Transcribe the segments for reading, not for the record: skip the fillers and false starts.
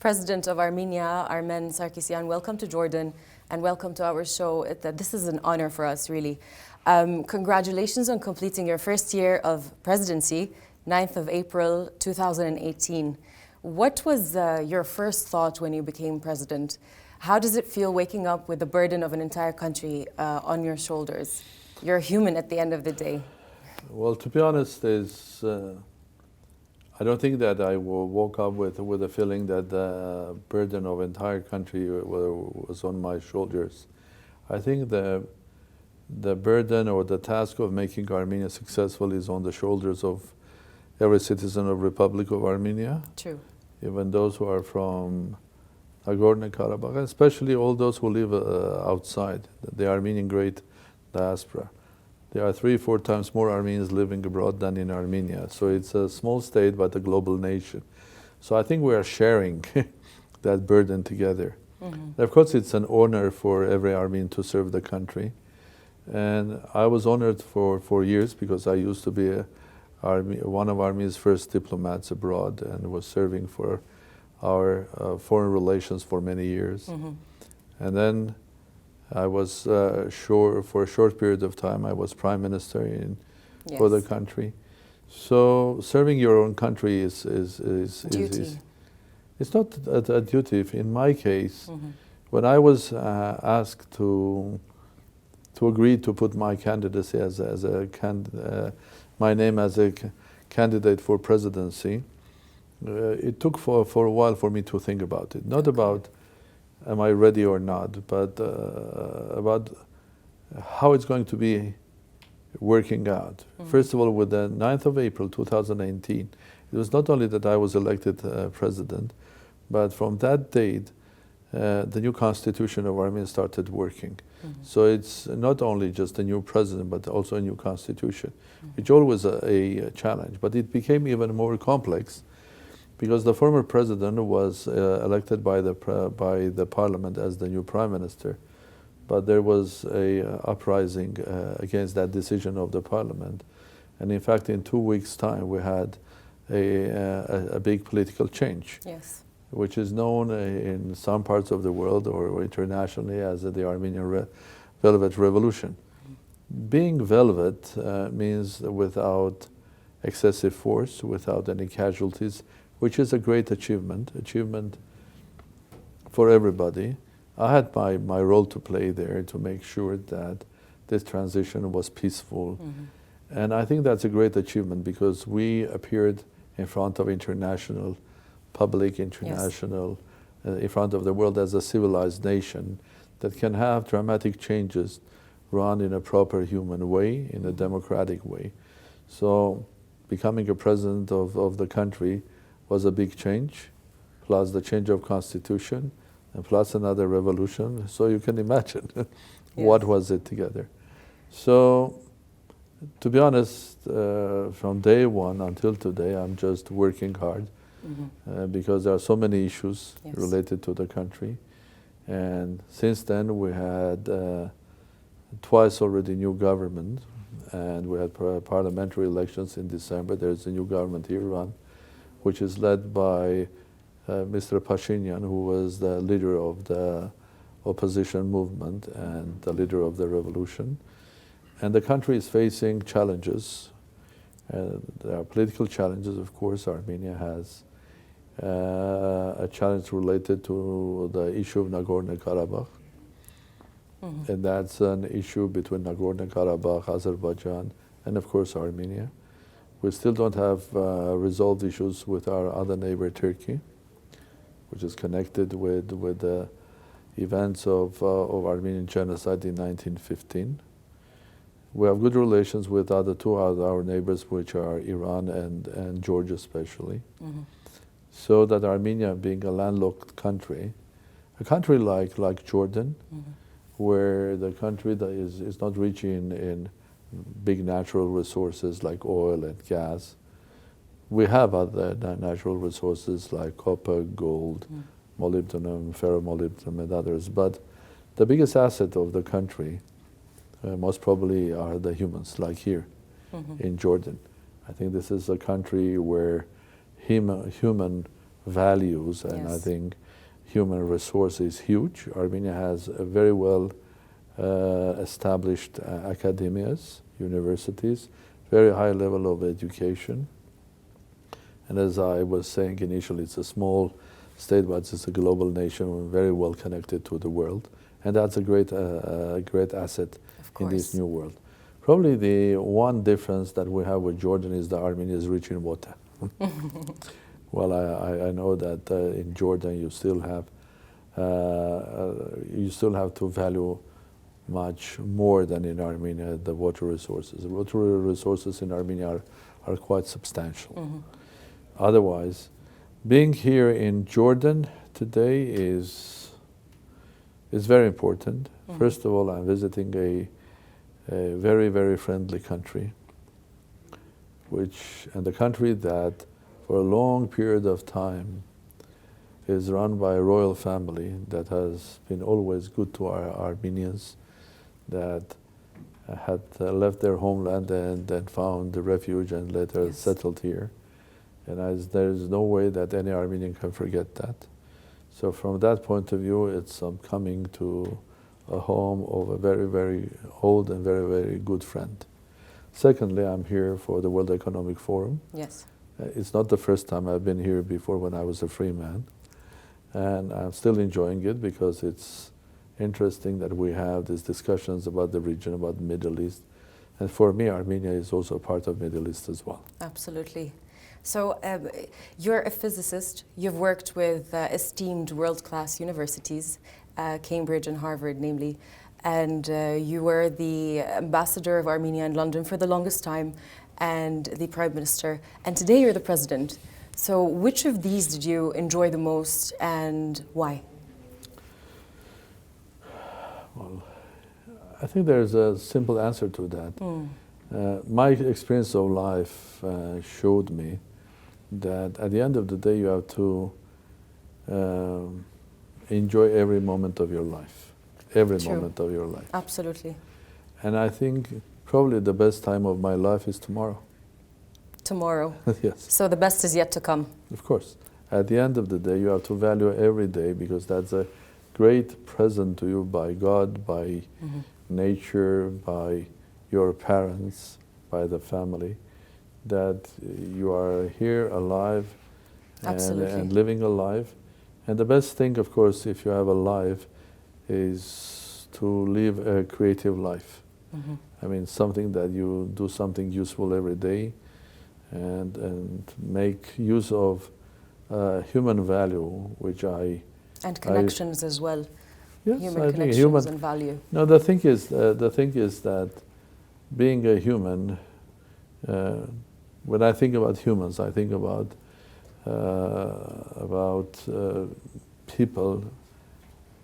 President of Armenia, Armen Sarkissian, welcome to Jordan and welcome to our show. This is an honor for us, really. Congratulations on completing your first year of presidency, 9th of April 2018. What was your first thought when you became president? How does it feel waking up with the burden of an entire country on your shoulders? You're human at the end of the day. Well, to be honest, I don't think that I woke up with a feeling that the burden of entire country was on my shoulders. I think the burden or the task of making Armenia successful is on the shoulders of every citizen of Republic of Armenia. True. Even those who are from Nagorno-Karabakh, especially all those who live outside, the Armenian great diaspora. There are 3-4 times more Armenians living abroad than in Armenia. So it's a small state, but a global nation. So I think we are sharing that burden together. Mm-hmm. Of course, it's an honor for every Armenian to serve the country. And I was honored for years because I used to be one of Armenia's first diplomats abroad and was serving for our foreign relations for many years. Mm-hmm. And then I was for a short period of time, I was prime minister for the country. So serving your own country is duty. It's not a duty. In my case, mm-hmm. when I was asked to agree to put my candidacy my name as a candidate for presidency, it took for a while for me to think about it. Not about am I ready or not, but about how it's going to be working out. Mm-hmm. First of all, with the 9th of April 2018, it was not only that I was elected president, but from that date, the new constitution of Armenia started working. Mm-hmm. So it's not only just a new president, but also a new constitution, mm-hmm. which always a challenge. But it became even more complex because the former president was elected by the parliament as the new prime minister, but there was a uprising against that decision of the parliament, and in fact, in 2 weeks' time, we had a big political change, yes. which is known in some parts of the world or internationally as the Armenian Velvet Revolution. Being velvet means without excessive force, without any casualties, which is a great achievement for everybody. I had my role to play there to make sure that this transition was peaceful. Mm-hmm. And I think that's a great achievement because we appeared in front of international public, in front of the world as a civilized nation that can have dramatic changes run in a proper human way, in a democratic way. So becoming a president of the country was a big change, plus the change of constitution, and plus another revolution. So you can imagine what was it together. So to be honest, from day one until today, I'm just working hard mm-hmm. Because there are so many issues related to the country. And since then, we had twice already new government, and we had parliamentary elections in December. There's a new government here run, which is led by Mr. Pashinyan, who was the leader of the opposition movement and the leader of the revolution. And the country is facing challenges. There are political challenges, of course. Armenia has a challenge related to the issue of Nagorno-Karabakh. Mm-hmm. And that's an issue between Nagorno-Karabakh, Azerbaijan, and of course Armenia. We still don't have resolved issues with our other neighbor, Turkey, which is connected with the events of Armenian genocide in 1915. We have good relations with two other our neighbors, which are Iran and Georgia especially. Mm-hmm. So that Armenia, being a landlocked country, a country like Jordan, mm-hmm. where the country that is not rich in big natural resources like oil and gas. We have other natural resources like copper, gold, molybdenum, ferromolybdenum, and others. But the biggest asset of the country most probably are the humans, like here in Jordan. I think this is a country where human values, and I think human resource is huge. Armenia has a very well established academias, universities, very high level of education. And as I was saying initially, it's a small state, but it's a global nation, very well connected to the world. And that's a great asset in this new world. Probably the one difference that we have with Jordan is that Armenia is rich in water. Well, I know that in Jordan you still have to value much more than in Armenia the water resources. The water resources in Armenia are quite substantial. Otherwise, being here in Jordan today is very important. First of all, I'm visiting a very, very friendly country, and the country that for a long period of time is run by a royal family that has been always good to our Armenians, that had left their homeland and then found the refuge and later settled here. And there is no way that any Armenian can forget that. So from that point of view, it's coming to a home of a very, very old and very, very good friend. Secondly, I'm here for the World Economic Forum. Yes. It's not the first time I've been here before when I was a free man. And I'm still enjoying it because it's interesting that we have these discussions about the region, about the Middle East. And for me, Armenia is also a part of Middle East as well. Absolutely. So you're a physicist. You've worked with esteemed world-class universities, Cambridge and Harvard, namely. And you were the ambassador of Armenia in London for the longest time and the prime minister. And today you're the president. So which of these did you enjoy the most and why? Well, I think there's a simple answer to that. My experience of life showed me that at the end of the day you have to enjoy every moment of your life. Every moment of your life. Absolutely. And I think probably the best time of my life is tomorrow. Tomorrow. Yes. So the best is yet to come. Of course. At the end of the day, you have to value every day because that's a great present to you by God, by nature, by your parents, by the family, that you are here alive and living a life. And the best thing, of course, if you have a life, is to live a creative life. I mean, something that you do something useful every day and make use of human value, which and connections as well. Yes, human connections and value. No, the thing is that being a human, when I think about humans, I think about people,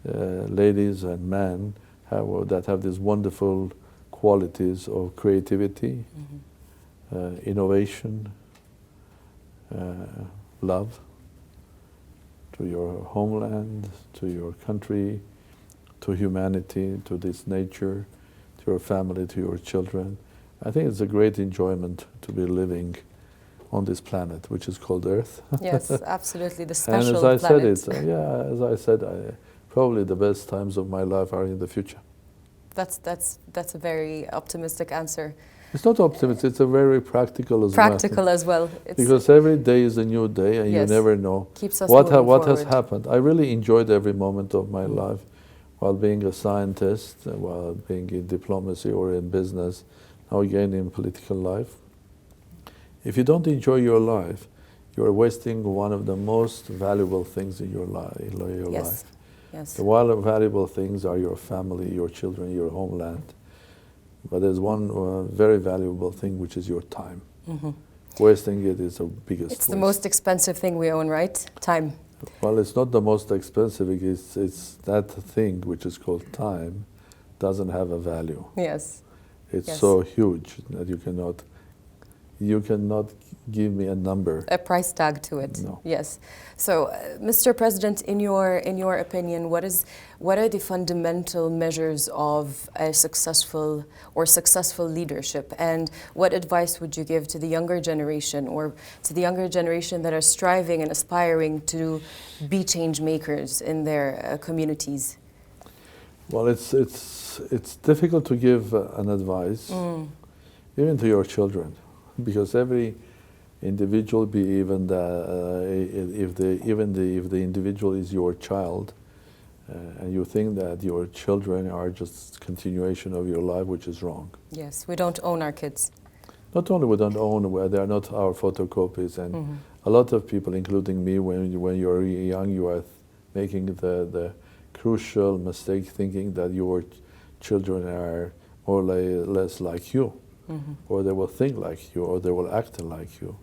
ladies and men, that have these wonderful qualities of creativity, innovation, love to your homeland, to your country, to humanity, to this nature, to your family, to your children. I think it's a great enjoyment to be living on this planet, which is called Earth. Yes, absolutely, the special planet. And as I planet. as I said, probably the best times of my life are in the future. That's a very optimistic answer. It's not optimistic, it's a very practical as well. Practical as well. Because every day is a new day and you never know what has happened. I really enjoyed every moment of my life while being a scientist, while being in diplomacy or in business, now again in political life. If you don't enjoy your life, you're wasting one of the most valuable things in your life. Yes. The valuable things are your family, your children, your homeland. But there's one very valuable thing, which is your time. Wasting it is the biggest It's the most expensive thing we own, right? Time. Well, it's not the most expensive. It's that thing which is called time doesn't have a value. Yes. It's so huge that you cannot you cannot give me a number. A price tag to it. No. Yes. So, Mr. President, in your opinion, what are the fundamental measures of a successful leadership, and what advice would you give to the younger generation, or to the younger generation that are striving and aspiring to be change makers in their communities? Well, it's difficult to give an advice, even to your children, because every individual, if the individual is your child, and you think that your children are just continuation of your life, which is wrong. Yes, we don't own our kids. Not only we don't own, they are not our photocopies, and a lot of people, including me, when you're young, you are making the crucial mistake thinking that your children are more or less like you, or they will think like you, or they will act like you.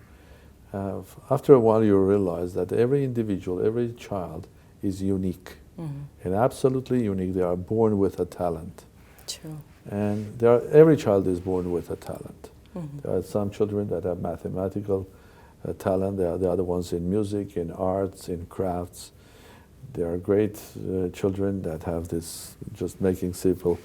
After a while, you realize that every individual, every child is unique, and absolutely unique. They are born with a talent. True. And every child is born with a talent. There are some children that have mathematical talent. There are the other ones in music, in arts, in crafts. There are great children that have this, just making simple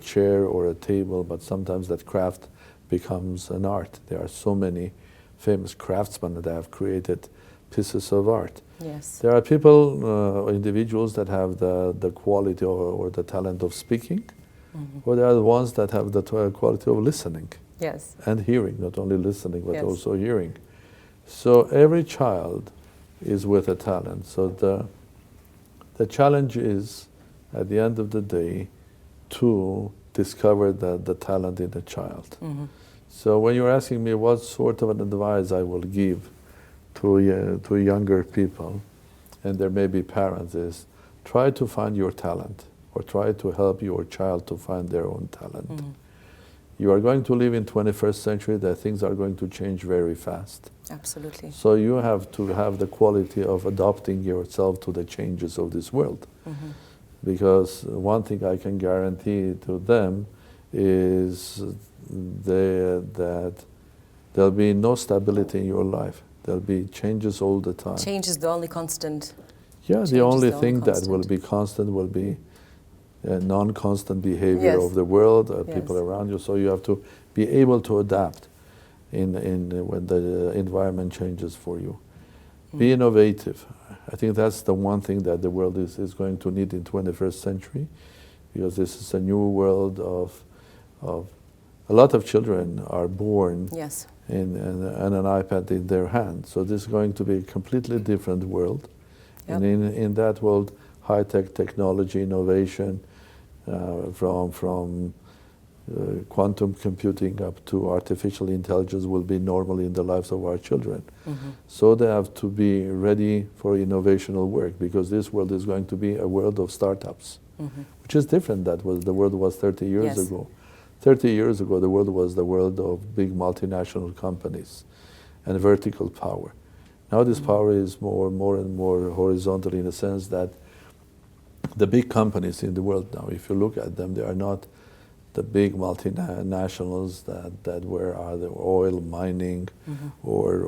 chair or a table, but sometimes that craft becomes an art. There are so many famous craftsmen that have created pieces of art. Yes. There are people, individuals that have the quality or the talent of speaking, or there are the ones that have the quality of listening. Yes. And hearing, not only listening, but Yes. also hearing. So every child is with a talent. So the challenge is, at the end of the day, to discover the talent in the child. So when you're asking me what sort of an advice I will give to younger people, and there may be parents, is try to find your talent, or try to help your child to find their own talent. You are going to live in 21st century, that things are going to change very fast. Absolutely. So you have to have the quality of adapting yourself to the changes of this world. Because one thing I can guarantee to them is that there'll be no stability in your life. There'll be changes all the time. Change is the only constant. Yeah, the only thing that will be constant will be non-constant behavior of the world, people around you. So you have to be able to adapt when the environment changes for you. Be innovative. I think that's the one thing that the world is going to need in 21st century, because this is a new world of a lot of children are born and an iPad in their hand. So this is going to be a completely different world. And in that world, high-tech technology, innovation, from quantum computing up to artificial intelligence will be normal in the lives of our children. So they have to be ready for innovational work, because this world is going to be a world of startups, which is different than the world was 30 years ago. 30 years ago, the world was the world of big multinational companies and vertical power. Now this power is more and more horizontal, in the sense that the big companies in the world now, if you look at them, they are not the big multinationals that were either oil, mining, or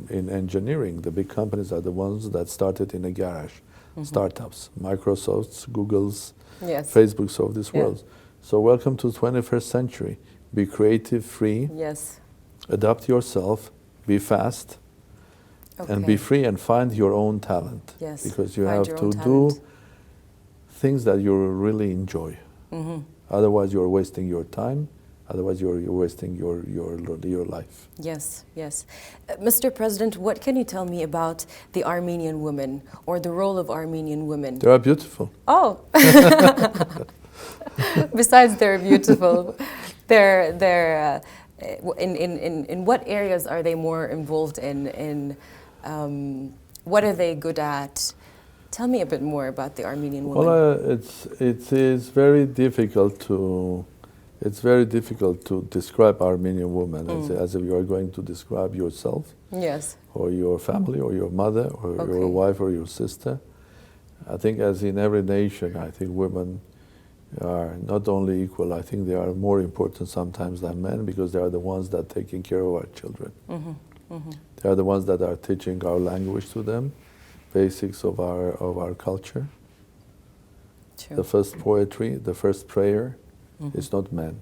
in engineering. The big companies are the ones that started in a garage, startups, Microsofts, Googles, Facebooks of this world. So welcome to the 21st century. Be creative, free, adapt yourself, be fast, and be free, and find your own talent. Because you have to do things that you really enjoy. Otherwise, you're wasting your time. Otherwise, you're wasting your life. Yes, yes. Mr. President, what can you tell me about the Armenian women, or the role of Armenian women? They are beautiful. Oh! Besides they're beautiful, they're in what areas are they more involved in? What are they good at? Tell me a bit more about the Armenian woman. Well, it is very difficult to describe Armenian woman as if you are going to describe yourself, or your family, or your mother, or your wife, or your sister. I think, as in every nation, I think women are not only equal, I think they are more important sometimes than men, because they are the ones that are taking care of our children. They are the ones that are teaching our language to them, basics of our culture. True. The first poetry, the first prayer is not men.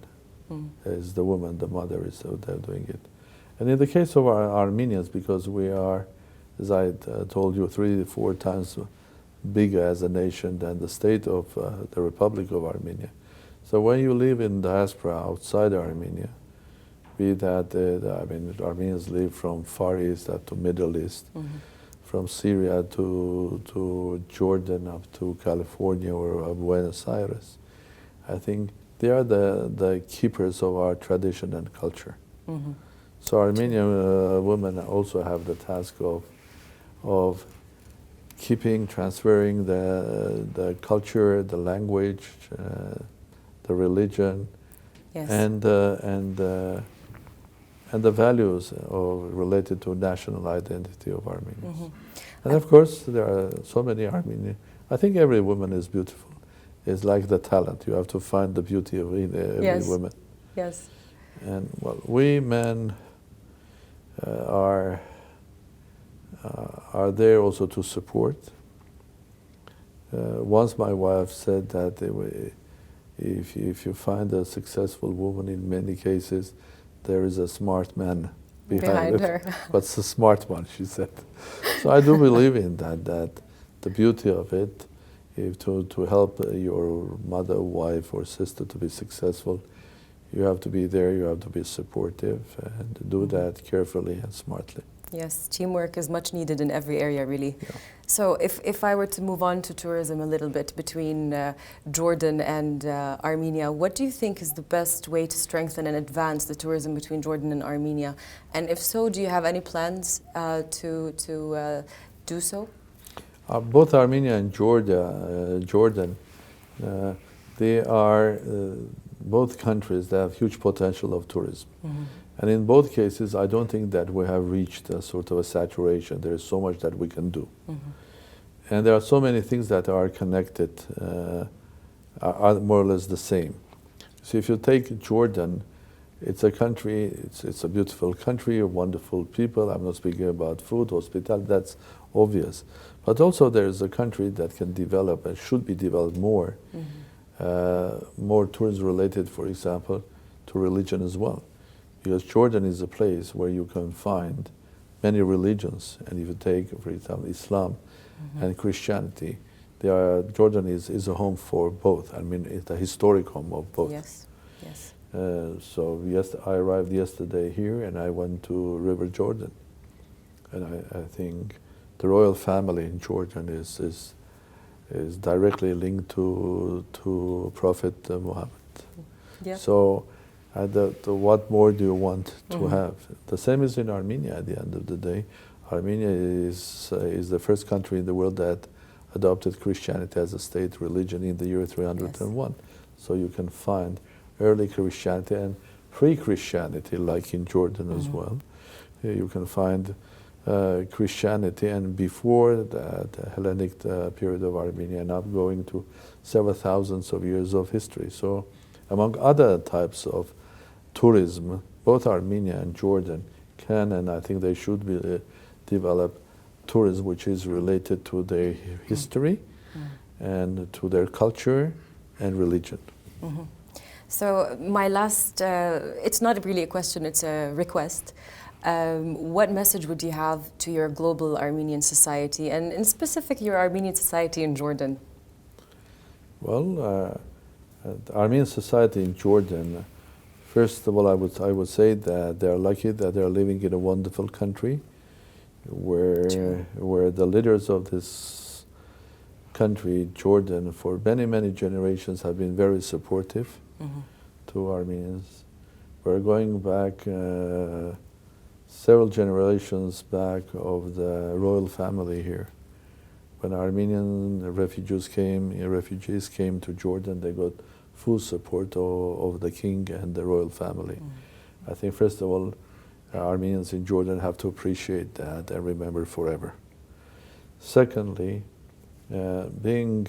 It's the woman, the mother is they're doing it. And in the case of our Armenians, because we are, as I told you, 3-4 times bigger as a nation than the state of the Republic of Armenia. So when you live in diaspora outside Armenia, be that, Armenians live from Far East to Middle East, from Syria to Jordan up to California or Buenos Aires. I think they are the keepers of our tradition and culture. So Armenian women also have the task of keeping, transferring the culture, the language, the religion, Yes. and the values related to national identity of Armenians. And of course, there are so many Armenian. I think every woman is beautiful. It's like the talent. You have to find the beauty of every woman. Yes. And well, we men are there also to support. Once my wife said that if you find a successful woman, in many cases, there is a smart man behind her. But it's a smart one, she said. So I do believe in that the beauty of it, if to help your mother, wife, or sister to be successful, you have to be there, you have to be supportive, and do that carefully and smartly. Yes, teamwork is much needed in every area, really. Yeah. So if I were to move on to tourism a little bit between Jordan and Armenia, what do you think is the best way to strengthen and advance the tourism between Jordan and Armenia? And if so, do you have any plans to do so? Both Armenia and Jordan, they are both countries that have huge potential of tourism. And in both cases, I don't think that we have reached a sort of a saturation. There is so much that we can do. And there are so many things that are connected, are more or less the same. So if you take Jordan, it's a country, it's a beautiful country, wonderful people. I'm not speaking about food, hospitality, that's obvious. But also there is a country that can develop and should be developed more, more tourism related, for example, to religion as well. Because Jordan is a place where you can find many religions. And if you take, for example, Islam and Christianity, Jordan is a home for both. I mean, it's a historic home of both. Yes, yes. So I arrived yesterday here, and I went to River Jordan. And I think the royal family in Jordan is directly linked to Prophet Muhammad. Yeah. So what more do you want to have? The same is in Armenia at the end of the day. Armenia is the first country in the world that adopted Christianity as a state religion in the year 301. Yes. So you can find early Christianity and pre-Christianity, like in Jordan as well. You can find Christianity, and before the Hellenic period of Armenia, now going to several thousands of years of history. So among other types of tourism, both Armenia and Jordan can, and I think they should develop tourism which is related to their history and to their culture and religion. So my last, it's not really a question, it's a request. What message would you have to your global Armenian society, and in specific your Armenian society in Jordan? Well, the Armenian society in Jordan, first of all, I would say that they are lucky that they are living in a wonderful country, where the leaders of this country, Jordan, for many generations have been very supportive to Armenians. We're going back several generations back of the royal family here. When Armenian refugees came to Jordan, they got full support of the king and the royal family. I think, first of all, Armenians in Jordan have to appreciate that and remember forever. Secondly, being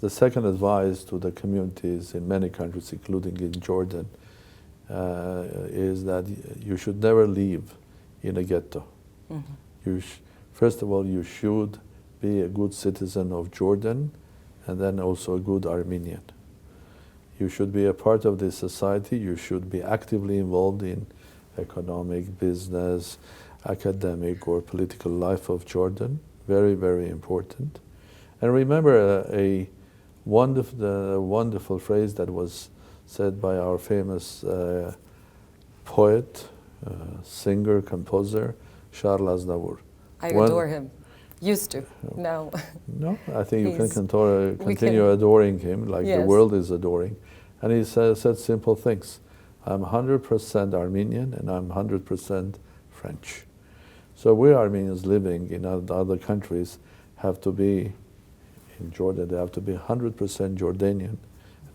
The second advice to the communities in many countries, including in Jordan, is that you should never live in a ghetto. First of all, you should be a good citizen of Jordan and then also a good Armenian. You should be a part of this society. You should be actively involved in economic, business, academic or political life of Jordan. Very, very important. And remember a wonderful phrase that was said by our famous poet, singer, composer, Charles Aznavour. I adore him. Used to. No. No, I think you can continue adoring him like the world is adoring. And he said simple things. I'm 100% Armenian and I'm 100% French. So we Armenians living in other countries have to be, in Jordan, they have to be 100% Jordanian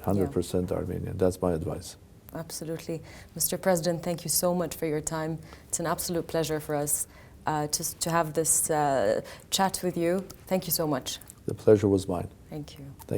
and 100% Armenian. That's my advice. Absolutely. Mr. President, thank you so much for your time. It's an absolute pleasure for us to have this chat with you. Thank you so much. The pleasure was mine. Thank you.